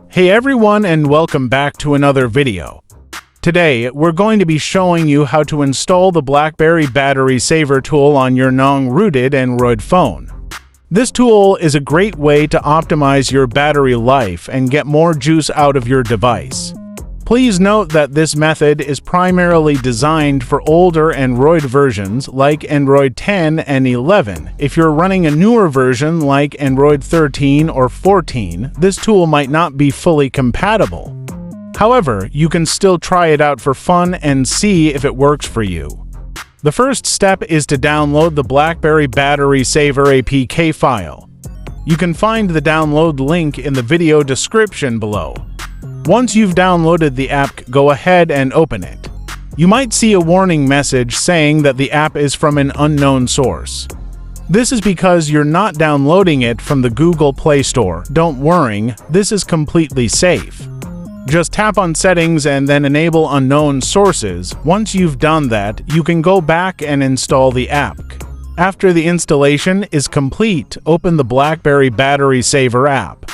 Hey everyone, and welcome back to another video. Today, we're going to be showing you how to install the BlackBerry battery saver tool on your non-rooted Android phone. This tool is a great way to optimize your battery life and get more juice out of your device. Please note that this method is primarily designed for older Android versions like Android 10 and 11. If you're running a newer version like Android 13 or 14, this tool might not be fully compatible. However, you can still try it out for fun and see if it works for you. The first step is to download the BlackBerry Battery Saver APK file. You can find the download link in the video description below. Once you've downloaded the app, go ahead and open it. You might see a warning message saying that the app is from an unknown source. This is because you're not downloading it from the Google Play Store. Don't worry, this is completely safe. Just tap on Settings and then Enable Unknown Sources. Once you've done that, you can go back and install the app. After the installation is complete, open the BlackBerry Battery Saver app.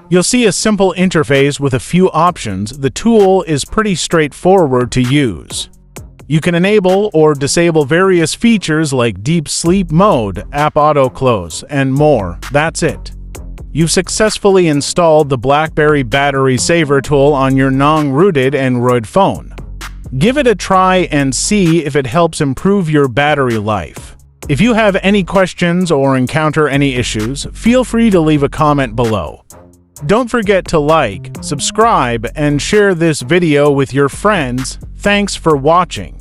You'll see a simple interface with a few options. The tool is pretty straightforward to use. You can enable or disable various features like deep sleep mode, app auto close, and more. That's it. You've successfully installed the BlackBerry Battery Saver tool on your non-rooted Android phone. Give it a try and see if it helps improve your battery life. If you have any questions or encounter any issues, feel free to leave a comment below. Don't forget to like, subscribe, and share this video with your friends. Thanks for watching.